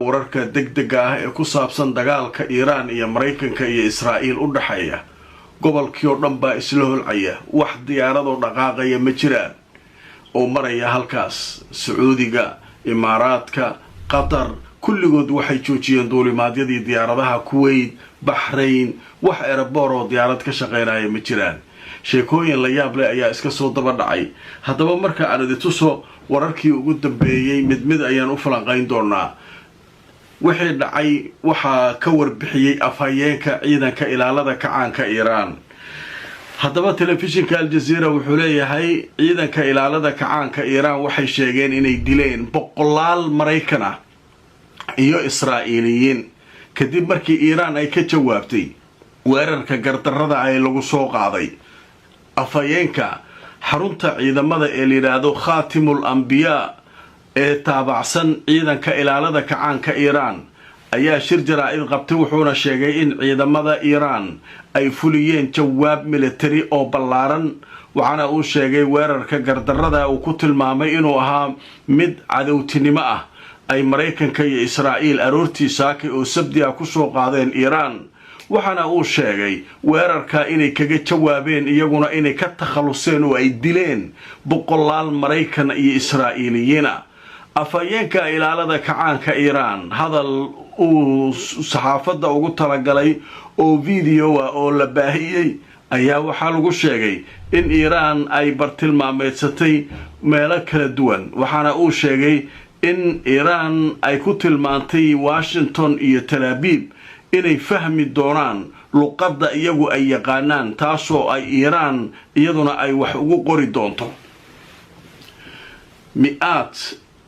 wararka degdega ah ee ku saabsan dagaalka Iiraan iyo Mareykanka iyo Israa'iil u dhaxeeya gobolkii oo dhan baa isla holcaya wax diyaarado dhaqaaqaya ma jiraan oo maraya halkaas Sacuudiga Imaaraadka Qatar kulligood waxay joojiyeen duulimaadyadii diyaaradaha Kuwait Bahrain wax airport oo diyaarad ka shaqeynaya ma jiraan sheekooyin la yaab leh ayaa iska soo daba dhacay haddaba marka aan idin tuso wararkii ugu dambeeyay mid ayaan u falanqayn doonaa wixii dhacay waxa ka warbixiyay afhayeenka ciidanka ilaalada kacaanka Iiraan haddaba telefishinka Al Jazeera wuxuu leeyahay ciidanka ilaalada kacaanka Iiraan waxay sheegeen inay dileen boqolaal Mareykan ah iyo Israa'iiliyiin kadib markii Iiraan ay ka jawaabtay weerarka gardarrada ay lagu soo qaaday afhayeenka xarunta ciidamada ee liiraado Khaatimul Anbiyaa ee taabacsan ciidanka ilaalada kacaanka Iiraan ayaa shir jaraa'id qabtay wuxuuna sheegay in ciidamada Iiraan ay fuliyeen jawaab military oo ballaaran waxaana uu sheegay weerarka gardarrada uu ku tilmaamay inuu ahaa mid cadowtinimo ah ay Mareykanka iyo Israa'iil aroortii saakay oo sabti ah ku soo qaadeen Iiraan waxaana uu sheegay weerarka inay kaga jawaabeen iyaguna inay ka takhaluseen oo ay dileen boqolaal Mareykan iyo Israa'iiliyiin afhayeenka ilaalada kacaanka Iiraan hadal uu saxaafadda ugu talagalay oo video ah oo la baahiyay ayaa waxaa lagu sheegay in Iiraan ay bartilmaameedsatay meelo kala duwan waxaana uu sheegay in Iiraan ay ku tilmaantay Washington iyo Tel Aviv inay fahmi doonaan luqadda iyagu ay yaqaanaan taasoo ay Iiraan iyaduna ay wax ugu qori doonto mi'aad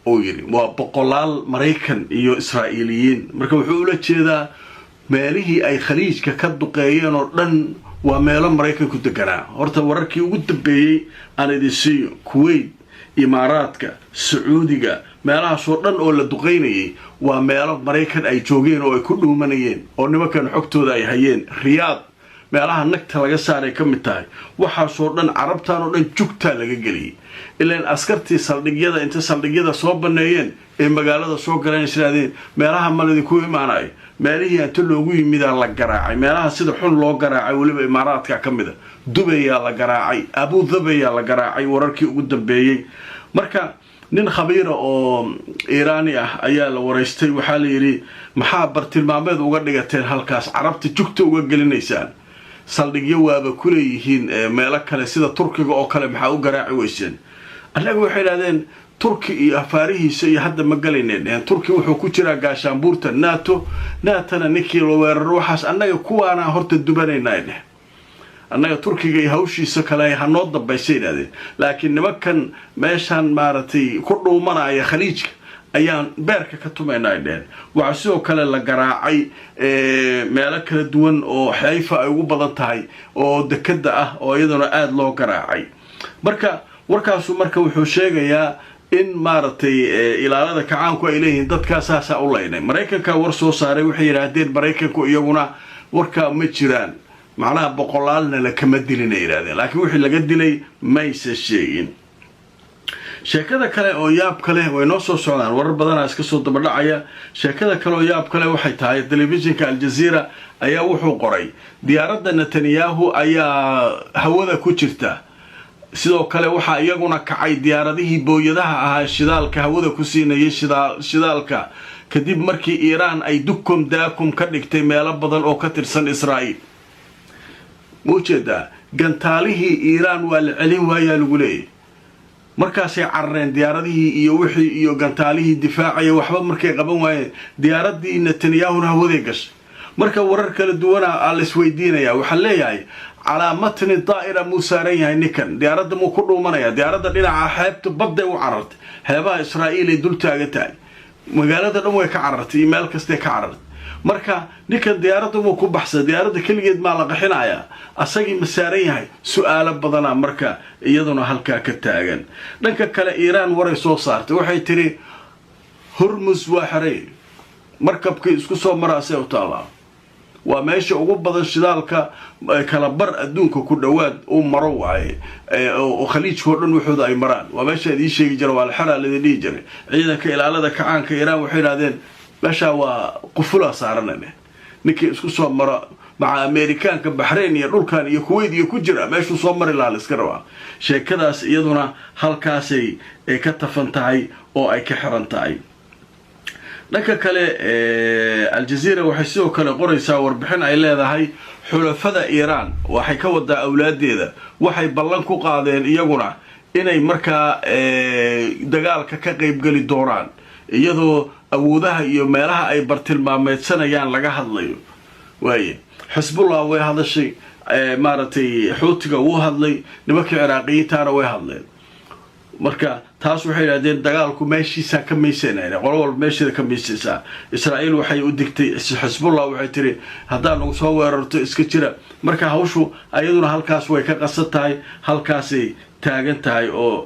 oo yiri waa boqolaal Mareykan iyo Israa'iiliyiin marka wuxuu ula jeedaa meelihii ay khaliijka ka duqeeyeen oo dhan waa meelo Mareykan ku deganaa horta wararkii ugu dambeeyay aan idin siiyo Kuwait Imaaraadka Sacuudiga meelahaas oo dhan oo la duqeynayay waa meelo Mareykan ay joogeen oo ay ku dhuumanayeen oo nimankan xogtooda ay hayeen Riyaad meelaha nagta laga saaray ka mid tahay waxaasoo dhan carabtaan oo dhan jugta laga geliyay ilaan askartii saldhigyada inta saldhigyada soo baneeyeen ee magaalada soo galeen israadeen meelaha maladi ku imaanay meelihii inta loogu yimida la garaacay meelaha sida xun loo garaacay waliba Imaaraadka ka mid ah Dubai la garaacay Abu Dhabi la garaacay wararkii ugu dambeeyay marka nin khabiira oo Iiraani ah ayaa la wareystay waxa la yiri maxaa bartilmaameed uga dhigateen halkaas carabta jugta uga gelinaysaan saldhigyo waaba ku leeyihiin meelo kale sida Turkiga oo kale maxaa u garaaci weyseen anagu waxay yiraahdeen Turki iyo afaarihiisa iyo hadda ma galayneen Turki wuxuu ku jiraa gaashaanbuurta NATO-na ninkii loo weeraro waxaas anaga kuwaana horta dubanaynaa annaga Turkiga iyo hawshiisa kale ay hanoo dambaysay laakiin nimankan meeshan maaratay ku dhuumanaya khaliijka ayaan beerka ka tumaynaa waxa sidoo kale la garaacay meelo kala duwan oo Xayfa ay ugu badan tahay oo dekada ah oo iyaduna aad loo garaacay marka warkaasu marka wuxuu sheegayaa in maaratay ilaalada kacaanku ay leeyihiin dadkaas aasa u leeynay Mareykanka war soo saaray waxay yiraahdeen Mareykanku iyaguna warka ma jiraan macnaha boqolaalna la kama dilin ay yiraahdeen laakiin wixii laga dilay ma aysan sheegin sheekada kale oo yaab kale way noo soo socdaan warar badan iska soo daba dhacaya sheekada kale oo yaab kale waxay tahay telefishinka Al Jazeera ayaa wuxuu qoray diyaaradda Netanyahu ayaa hawada ku jirta sidoo kale waxa iyaguna kacay diyaaradihii booyadaha ahaa shidaalka hawada ku siinayay shidaalka kadib markii Iiraan ay dukum daakum ka dhigtay meelo badan oo ka tirsan Israa'iil موجودة جنتاله إيران والعلم ويا الولي مركز عرين ديارته يوحي يو جنتاله دفاعي وحب مركز قبل ويا ديارات دي نتنياهو هو ذيكش مركز ورك الدوانا على السويدين يا وحليه على متن الطائرة مسارية نكن ديارات مو كله منايا ديارات اللي عحبت بدأ وعرض هذا إسرائيل دولتها جتاي مقالات الأموية كعرض إيميل كستي كعرض marka ninka diyaaradda uu ku baxsay diyaaradda kaligeed ma la qaxinaya asagii masaaran yahay su'aalo badan marka iyaduna halka ka taagan dhanka kale Iiraan waray soo saartay waxay tiri Hormuz waa xaray markabkii isku soo maraasay u taala waa meesha ugu badan shidaalka kala bar adduunka ku dhawaad oo maro waay oo khaliijka dhan wuxuu ay maraan waa meesha ay sheegi jireen waa xaraal idin jiray ciidanka ilaalada kacaanka Iiraan waxay yiraahdeen meesha waa qufula saaranane ninkii isku soo mara maca Amerikaanka Bahrain iyo dhulkan iyo Kuwait iyo ku jira meeshu soo mari la iska rabaa sheekadaas iyaduna halkaasay ka tafantahay oo ay ka xiran tahay dhanka kale Al Jazeera waxay sidoo kale qoraysaa warbixin ay leedahay xulafada Iran waxay ka wadaa awlaadeeda waxay ballan ku qaadeen iyaguna inay markaa dagaalka ka qayb gali doonaan iyadoo awoodaha iyo meelaha ay bartilmaameedsanayaan laga hadlayo waaye Hezbollah way hadashay maaratay xuutiga wuu hadlay nimanka Iraaqiyiintaana way hadleen marka taas waxay yiraahdeen dagaalku meeshiisa ka meeseenayna qolo walba meesheeda ka meesaysa Israa'iil waxay u digtay Hezbollah waxay tiri haddaan ugu soo weerarto iska jira marka hawshu ayaduna halkaas way ka qasatahay halkaasay taagan tahay oo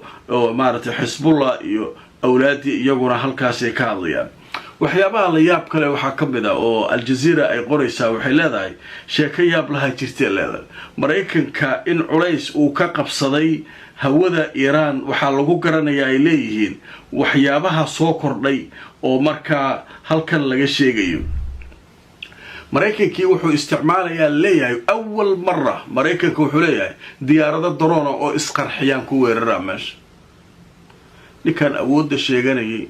maaratay Hezbollah iyo awlaadi iyaguna halkaasay ka hadlayaan waxyaabaha la yaab kale waxa kamid ah oo Al Jazeera ay qoraysaa waxay leedahay sheeko yaab laha jirtay leedahay Mareykanka in culays uu ka qabsaday hawada Iran waxa lagu garanayaa ay leeyihiin waxyaabaha soo kordhay oo marka halkan laga sheegayo Mareykankii wuxuu isticmaalayaa leeyahay awal marra Mareykanku wuxuu leeyahay diyaarado drone oo isqarxiyaan ku weerara meesha nikan awoodda sheeganayay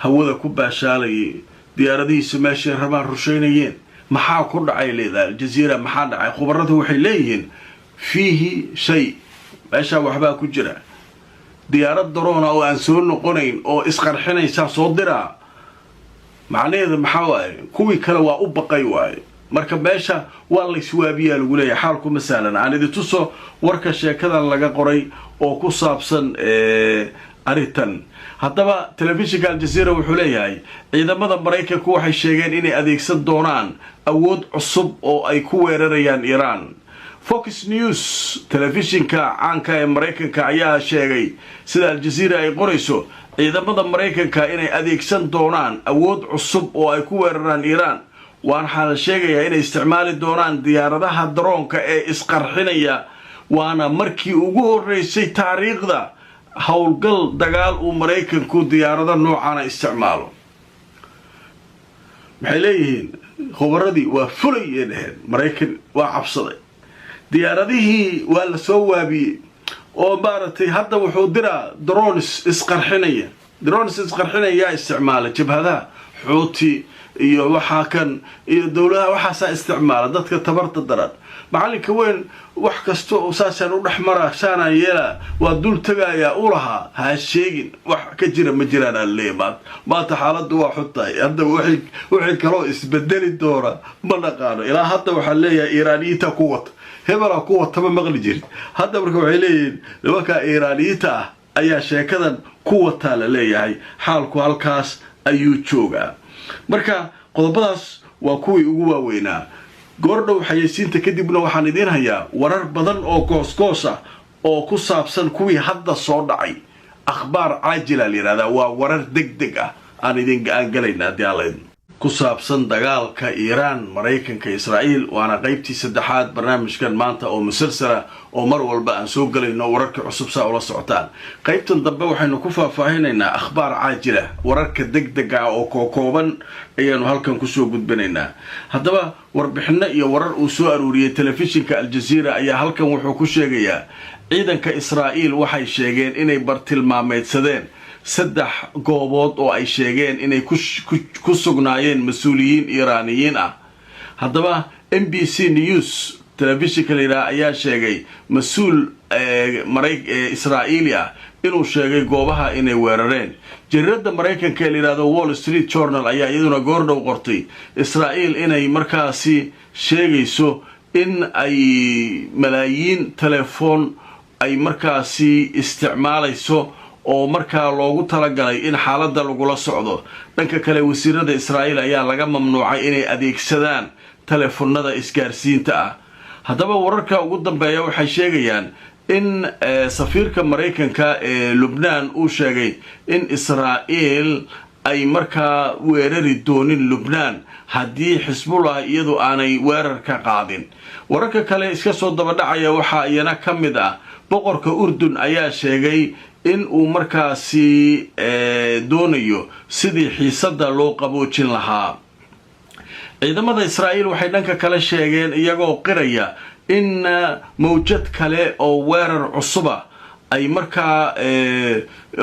hawada ku baashaalayay diyaaradihiisa meesha rabaan rusheynayeen maxaa ku dhacay leedahay Al Jazeera maxaa dhacay khubaradu waxay leeyihiin fiihi shay meesha waxba ku jira diyaarad drone oo aan soo noqonayn oo isqarxinaysa soo dira macnaheedu maxaa waaye kuwii kale waa u baqay waaye marka meesha waa la iswaabiyaa lagu leeyahay xaalku masalan aan idin tuso warka sheekadan laga qoray oo ku saabsan aritan haddaba telefishinka Al Jazeera wuxuu leeyahay ciidamada Mareykanku waxay sheegeen inay adeegsan doonaan awood cusub oo ay ku weerarayaan Iran Fox News telefishinka caanka ee Mareykanka ayaa sheegay sida Al Jazeera ay qorayso ciidamada Mareykanka inay adeegsan doonaan awood cusub oo ay ku weeraraan Iran waxaa la sheegayaa inay isticmaali doonaan diyaaradaha droonka ee isqarxinaya waana markii ugu horeysay taariikhda hawlgal dagaal uu Mareykanku diyaarada noocan isticmaalo maxay leeyihiin khubaradii waa fulayeen Mareykan waa cabsaday diyaaradihii waa la soo waabiyay oo maaratay hadda wuxuu diraa drones isqarxinaya isticmaala jabhadaha xuuti iyo waxa kan iyo dawladaha waxa isticmaala dadka tabarta daran macalinka weyn wax kasto oo saasan u dhaxmara saana yeela waa dul tagaya u laha ha sheegin wax ka jira ma jiraan leeyahay maanta xaaladdu waa xutay hadda wixii kale isbedeli doona ma naqaano ilaa hadda waxa leeyahay Iiraaniyiinta ku wata hebela ku wata ma maqli jirin hadda marka waxay leeyihiin nimanka Iiraaniyiinta ayaa sheekadan ku wata la leeyahay xaalku halkaas ayuu joogaa marka qodobadaas waa kuwii ugu waaweynaa goordhow xayeysiinta kadibna waxaan idin hayaa warar badan oo goos ah oo ku saabsan kuwii hadda soo dhacay akhbaar caajila leeyahay waa warar degdeg ah aan idin galayna diyaalayn ku saabsan dagaalka Iran Mareykanka Israa'iil waana qaybtii saddexaad barnaamijkan maanta oo musalsala oo mar walba aan soo galayno wararka cusub saa ula socotaan qaybtan dambe waxaynu ku faahfaahinaynaa akhbaar caajila wararka degdega oo kooban ayaanu halkan ku soo gudbinaynaa haddaba warbixino iyo warar uu soo aruuriyay telefishinka Al Jazeera ayaa halkan wuxuu ku sheegayaa ciidanka Israa'iil waxay sheegeen inay bartilmaameedsadeen saddex goobood oo ay sheegeen inay ku sugnaayeen mas'uuliyiin Iiraaniyiin ah haddaba NBC News telefishinka leeyahay ayaa sheegay mas'uul Israa'iili ah inuu sheegay goobaha inay weerareen jaridda Mareykanka ee leeyahay Wall Street Journal ayaa iyaduna goordhow qortay Israa'iil inay markaasi sheegayso in ay malaayiin telefoon ay markaasi isticmaalayso oo markaa loogu talagalay in xaaladda lagula socdo dhanka kale wasiirada Israa'iil ayaa laga mamnuucay inay adeegsadaan telefoonada isgaarsiinta ah haddaba wararka ugu dambeeya waxay sheegayaan in safiirka Mareykanka ee Lubnaan uu sheegay in Israa'iil ay markaa weerari doonin Lubnaan haddii Hezbollah iyadu aanay weerar ka qaadin wararka kale iska soo daba dhacaya waxa iyana kamid ah boqorka Urdun ayaa sheegay in uu markaasi doonayo sidii xiisada loo qaboojin lahaa. ciidamada Israa'iil waxay dhanka kale sheegeen iyagoo qiraya in mawjad kale oo weerar cusuba ay markaa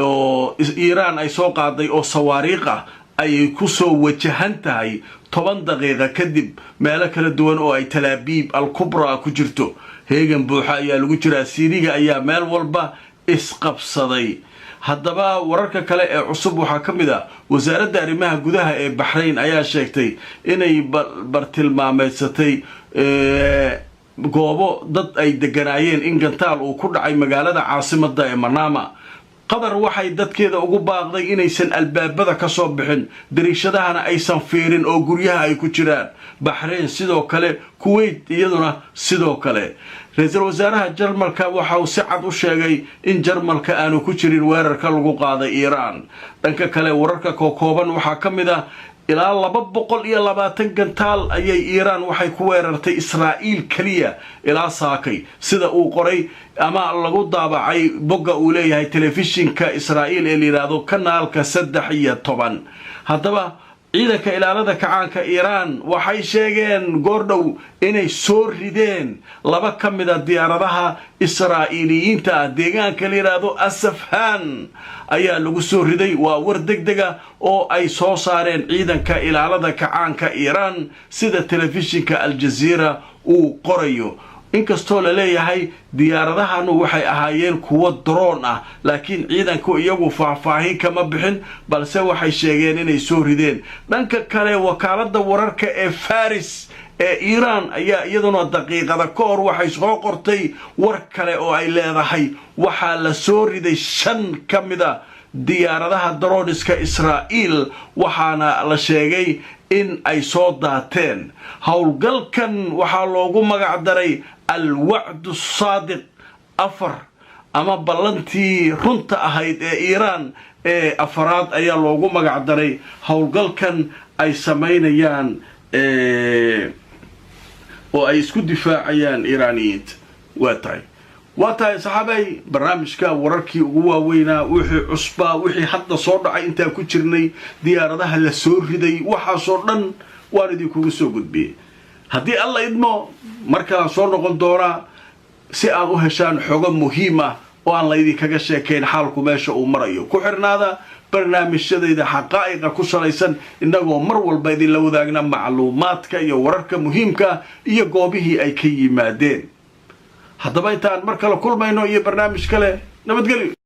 oo Iiraan ay soo qaaday oo sawaariikh ah ay ku soo wajahan tahay 10 daqiiqo kadib meelo kala duwan oo ay Tel Aviv al-Kubra ku jirto. heegan buuxa ayaa lagu jiraa, Siiriga ayaa meel walba isqabsaday. haddaba wararka kale ee cusub waxaa ka mid ah wasaaradda arrimaha gudaha ee Bahrain ayaa sheegtay inay bartilmaameedsatay goobo dad ay deganaayeen in gantaal uu ku dhacay magaalada caasimadda ee Manama. qatar waxay dadkeeda ugu baaqday inaysan albaabada ka soo bixin, dariishadahana aysan fiirin oo guryaha ay ku jiraan. Bahrain sidoo kale, Kuwait iyaduna sidoo kale. ra'iisul wasaaraha Jarmalka waxa uu si cad u sheegay in Jarmalka aanu ku jirin weerarka lagu qaaday Iiraan. dhanka kale wararka kooban waxaa ka mid ah ilaa 220 gantaal ayay Iiraan waxay ku weerartay Israa'iil kaliya ilaa saakay, sida uu qoray ama lagu daabacay bogga uu leeyahay telefishinka Israa'iil ee liiraado kanaalka 13. haddaba ciidanka ilaalada kacaanka Iiraan waxay sheegeen goordhow inay soo rideen 2 ka mid ah diyaaradaha Israa'iiliyiinta deegaanka liiraado Asafhan ayaa lagu soo riday. waa war degdega oo ay soo saareen ciidanka ilaalada kacaanka Iiraan sida telefishinka Al Jazeera uu qorayo. inkastoo la leeyahay diyaaradahanu waxay ahaayeen kuwo drone ah, laakiin ciidanku iyagu faahfaahin kama bixin, balse waxay sheegeen inay soo rideen. dhanka kale wakaaladda wararka ee Faris ee Iiraan ayaa iyaduna daqiiqada ka hor waxay soo qortay war kale oo ay leedahay waxaa la soo riday 5 ka mid ah diyaaradaha droniska Israa'iil, waxaana la sheegay in ay soo daateen. howlgalkan waxaa loogu magac daray al-wa'd as-sadiq 4 ama ballantii runta ahayd ee Iiraan ee 4aad ayaa loogu magac daray howlgalkan ay sameynayaan oo ay isku difaacayaan Iiraaniyiinta. waa tahay saxaabay, barnaamijka wararkii ugu waaweynaa wixii cusbaa wixii hadda soo dhacay inta ku jirnay diyaaradaha la soo riday waxaasoo dhan waan idinkugu soo gudbiyay. haddii alla idmo markaan soo noqon doonaa si aad u heshaan xogo muhiim ah oo aan la idinkaga sheekayn xaalku meesha uu marayo. ku xirnaada barnaamijyadayda xaqaa'iqa ku salaysan, innagoo mar walba idinla wadaagna macluumaadka iyo wararka muhiimka iyo goobihii ay ka yimaadeen. haddaba intaan mar kale kulmayno iyo barnaamij kale, nabadgelyo.